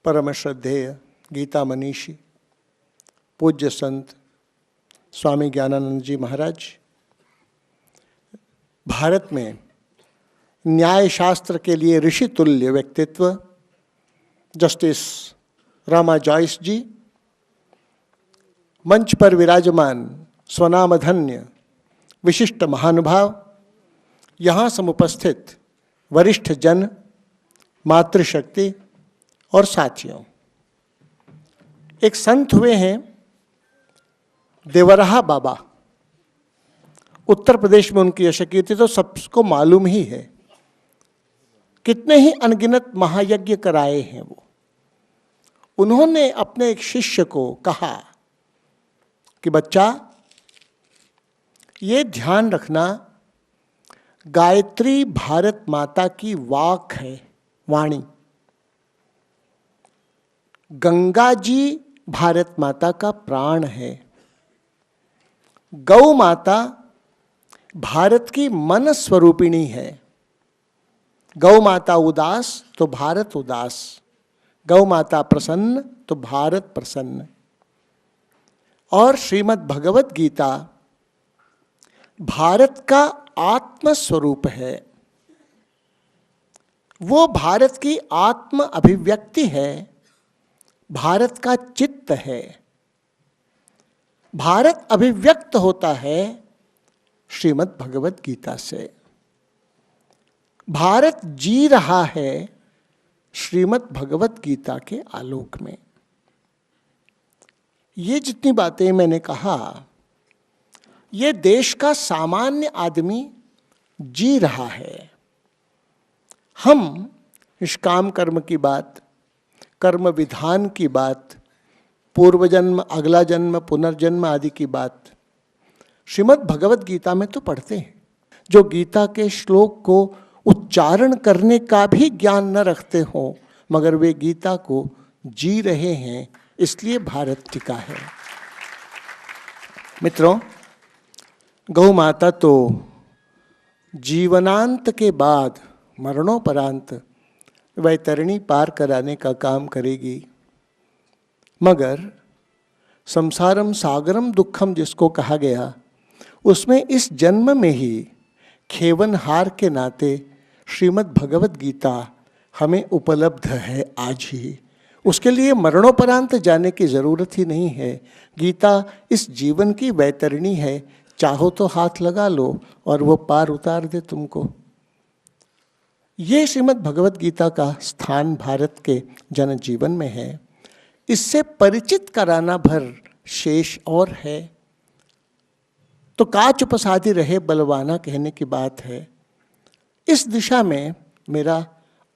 परम श्रद्धेय गीता मनीषी पूज्य संत स्वामी ज्ञानानंद जी महाराज भारत में न्याय शास्त्र के लिए ऋषि तुल्य व्यक्तित्व जस्टिस रामा जॉयस जी, मंच पर विराजमान स्वनामधन्य विशिष्ट महानुभाव, यहाँ समुपस्थित वरिष्ठ जन, मातृशक्ति और साथियों, एक संत हुए हैं देवराहा बाबा। उत्तर प्रदेश में उनकी यशकीर्ति तो सबको मालूम ही है। कितने ही अनगिनत महायज्ञ कराए हैं वो। उन्होंने अपने एक शिष्य को कहा कि बच्चा, ये ध्यान रखना, गायत्री भारत माता की वाक है, वाणी। गंगा जी भारत माता का प्राण है। गौ माता भारत की मन स्वरूपिणी है। गौ माता उदास तो भारत उदास, गौ माता प्रसन्न तो भारत प्रसन्न। और श्रीमद् भगवत गीता भारत का आत्म स्वरूप है। वो भारत की आत्म अभिव्यक्ति है, भारत का चित्त है। भारत अभिव्यक्त होता है श्रीमद् भगवत गीता से। भारत जी रहा है श्रीमद् भगवत गीता के आलोक में। ये जितनी बातें मैंने कहा, ये देश का सामान्य आदमी जी रहा है। हम निष्काम कर्म की बात, कर्म विधान की बात, पूर्व जन्म, अगला जन्म, पुनर्जन्म आदि की बात श्रीमद् भगवत गीता में तो पढ़ते हैं। जो गीता के श्लोक को उच्चारण करने का भी ज्ञान न रखते हो, मगर वे गीता को जी रहे हैं, इसलिए भारत टिका है। मित्रों, गौ माता तो जीवनांत के बाद मरणोपरांत वैतरणी पार कराने का काम करेगी, मगर संसारम सागरम दुखम जिसको कहा गया, उसमें इस जन्म में ही खेवनहार के नाते श्रीमद् भगवत गीता हमें उपलब्ध है आज ही। उसके लिए मरणोपरांत जाने की जरूरत ही नहीं है। गीता इस जीवन की वैतरणी है, चाहो तो हाथ लगा लो और वो पार उतार दे तुमको। ये श्रीमद् भगवत गीता का स्थान भारत के जनजीवन में है। इससे परिचित कराना भर शेष और है। तो काच उपसादी रहे बलवाना कहने की बात है। इस दिशा में मेरा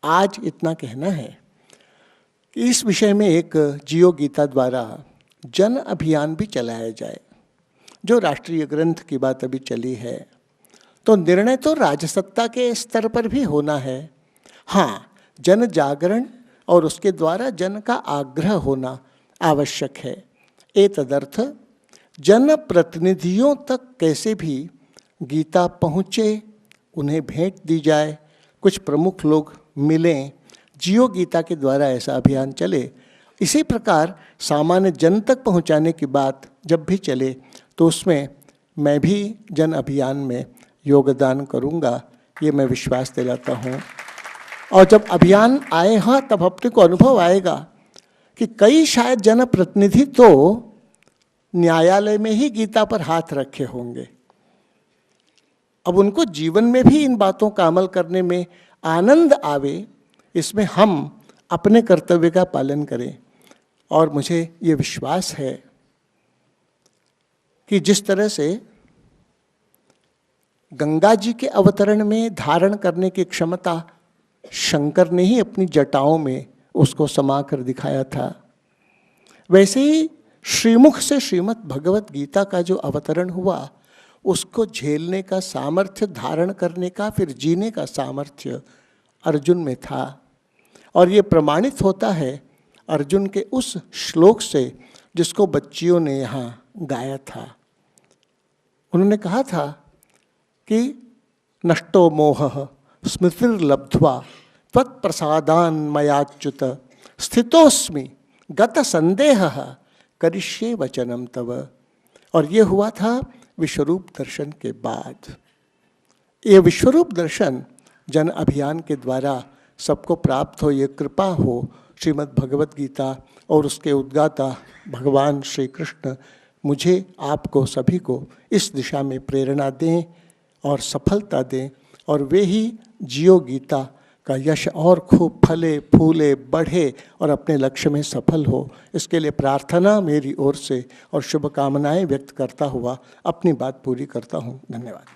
आज इतना कहना है कि इस विषय में एक जियो गीता द्वारा जन अभियान भी चलाया जाए। जो राष्ट्रीय ग्रंथ की बात अभी चली है, तो निर्णय तो राजसत्ता के स्तर पर भी होना है। हाँ, जन जागरण और उसके द्वारा जन का आग्रह होना आवश्यक है। एतदर्थ जन प्रतिनिधियों तक कैसे भी गीता पहुँचे, उन्हें भेंट दी जाए, कुछ प्रमुख लोग मिलें, जियो गीता के द्वारा ऐसा अभियान चले। इसी प्रकार सामान्य जन तक पहुँचाने की बात जब भी चले, तो उसमें मैं भी जन अभियान में योगदान करूँगा, ये मैं विश्वास दिलाता हूँ। और जब अभियान आएगा तब अपने को अनुभव आएगा कि कई शायद जनप्रतिनिधि तो न्यायालय में ही गीता पर हाथ रखे होंगे। अब उनको जीवन में भी इन बातों का अमल करने में आनंद आवे, इसमें हम अपने कर्तव्य का पालन करें। और मुझे ये विश्वास है कि जिस तरह से गंगा जी के अवतरण में धारण करने की क्षमता शंकर ने ही अपनी जटाओं में उसको समा कर दिखाया था, वैसे ही श्रीमुख से श्रीमद् भगवत गीता का जो अवतरण हुआ, उसको झेलने का सामर्थ्य, धारण करने का, फिर जीने का सामर्थ्य अर्जुन में था। और ये प्रमाणित होता है अर्जुन के उस श्लोक से जिसको बच्चियों ने यहाँ गाया था। उन्होंने कहा था कि नष्टो मोह स्मृतिर्लब्ध्वा त्वत्प्रसादान् मयाच्युत स्थितोस्मि गत संदेह करिष्ये वचनम तव। और ये हुआ था विश्वरूप दर्शन के बाद। ये विश्वरूप दर्शन जन अभियान के द्वारा सबको प्राप्त हो, ये कृपा हो। श्रीमद् भगवत गीता और उसके उद्गाता भगवान श्री कृष्ण मुझे, आपको, सभी को इस दिशा में प्रेरणा दें और सफलता दें, और वे ही जियो गीता का यश और खूब फले फूले बढ़े और अपने लक्ष्य में सफल हो। इसके लिए प्रार्थना मेरी ओर से और शुभकामनाएं व्यक्त करता हुआ अपनी बात पूरी करता हूँ। धन्यवाद।